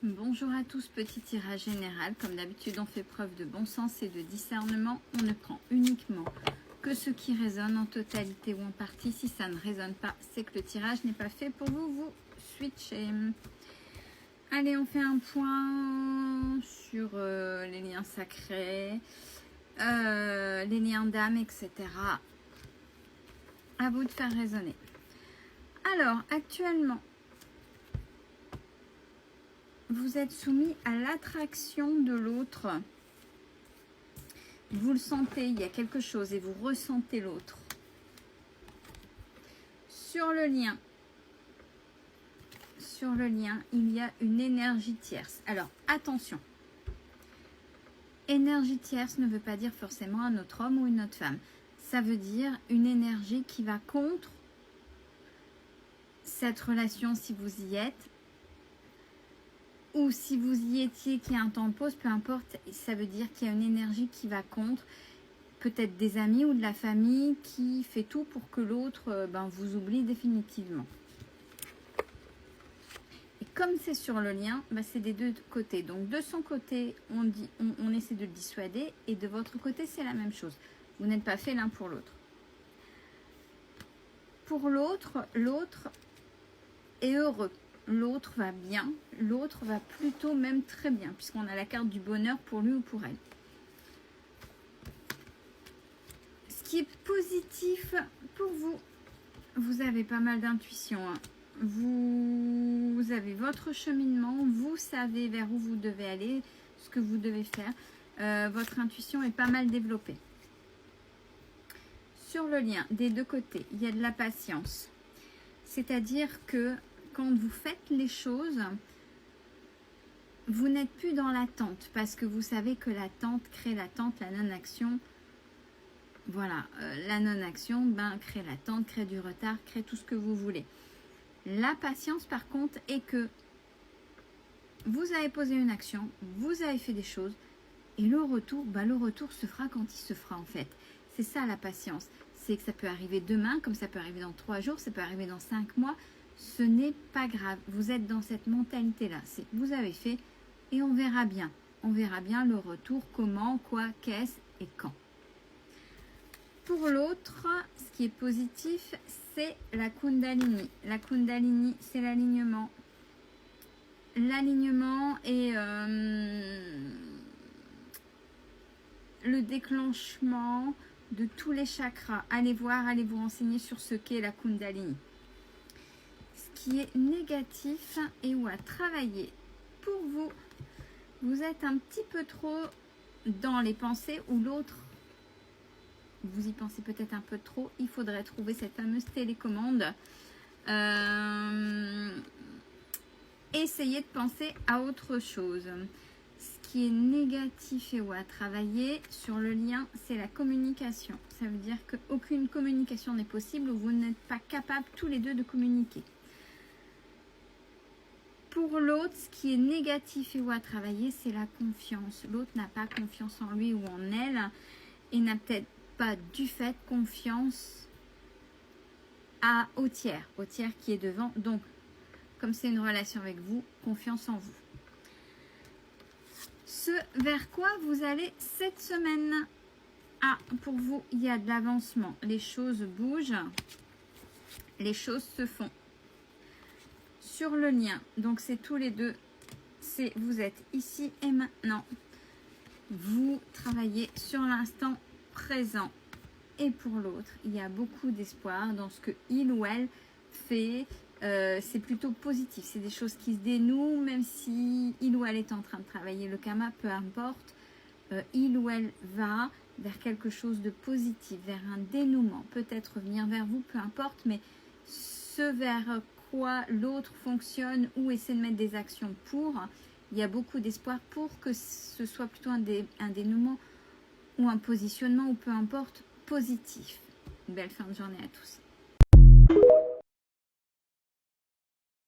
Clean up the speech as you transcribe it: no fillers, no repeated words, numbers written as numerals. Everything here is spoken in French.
Bonjour à tous, petit tirage général. Comme d'habitude, on fait preuve de bon sens et de discernement. On ne prend uniquement que ce qui résonne en totalité ou en partie. Si ça ne résonne pas, c'est que le tirage n'est pas fait pour vous. Vous switchez. Allez, on fait un point sur les liens sacrés, les liens d'âme, etc. À vous de faire résonner. Alors, actuellement, vous êtes soumis à l'attraction de l'autre. Vous le sentez, il y a quelque chose et vous ressentez l'autre. Sur le lien, il y a une énergie tierce. Alors, attention. Énergie tierce ne veut pas dire forcément un autre homme ou une autre femme. Ça veut dire une énergie qui va contre cette relation si vous y êtes. Ou si vous y étiez, qu'il y a un temps de pause, peu importe, ça veut dire qu'il y a une énergie qui va contre, peut-être des amis ou de la famille qui fait tout pour que l'autre vous oublie définitivement. Et comme c'est sur le lien, c'est des deux côtés. Donc de son côté, on essaie de le dissuader et de votre côté, c'est la même chose. Vous n'êtes pas fait l'un pour l'autre. Pour l'autre est heureux. L'autre va bien, l'autre va plutôt même très bien, puisqu'on a la carte du bonheur pour lui ou pour elle. Ce qui est positif pour vous, vous avez pas mal d'intuition. Vous avez votre cheminement, vous savez vers où vous devez aller, ce que vous devez faire. Votre intuition est pas mal développée. Sur le lien, des deux côtés, il y a de la patience. C'est-à-dire que quand vous faites les choses, vous n'êtes plus dans l'attente parce que vous savez que l'attente crée l'attente, la non-action. Voilà, la non-action crée l'attente, crée du retard, crée tout ce que vous voulez. La patience par contre est que vous avez posé une action, vous avez fait des choses et le retour se fera quand il se fera en fait. C'est ça la patience, c'est que ça peut arriver demain, comme ça peut arriver dans 3 jours, ça peut arriver dans 5 mois. Ce n'est pas grave, vous êtes dans cette mentalité-là. C'est vous avez fait et on verra bien. On verra bien le retour, comment, quoi, qu'est-ce et quand. Pour l'autre, ce qui est positif, c'est la Kundalini. La Kundalini, c'est l'alignement. L'alignement et le déclenchement de tous les chakras. Allez voir, allez vous renseigner sur ce qu'est la Kundalini. Qui est négatif et ou à travailler pour vous. Vous êtes un petit peu trop dans les pensées ou l'autre, vous y pensez peut-être un peu trop. Il faudrait trouver cette fameuse télécommande. Essayez de penser à autre chose. Ce qui est négatif et ou à travailler sur le lien, c'est la communication. Ça veut dire qu'aucune communication n'est possible ou vous n'êtes pas capables tous les deux de communiquer. Pour l'autre, ce qui est négatif et ou à travailler, c'est la confiance. L'autre n'a pas confiance en lui ou en elle et n'a peut-être pas du fait confiance au tiers qui est devant. Donc, comme c'est une relation avec vous, confiance en vous. Ce vers quoi vous allez cette semaine. Pour vous, il y a de l'avancement. Les choses bougent, les choses se font. Sur le lien, donc c'est tous les deux, c'est vous êtes ici et maintenant, vous travaillez sur l'instant présent et pour l'autre, il y a beaucoup d'espoir dans ce que il ou elle fait, c'est plutôt positif, c'est des choses qui se dénouent, même si il ou elle est en train de travailler le karma, peu importe, il ou elle va vers quelque chose de positif, vers un dénouement, peut-être revenir vers vous, peu importe, mais ce vers quoi l'autre fonctionne ou essaie de mettre des actions pour, il y a beaucoup d'espoir pour que ce soit plutôt un dénouement ou un positionnement ou peu importe positif. Une belle fin de journée à tous.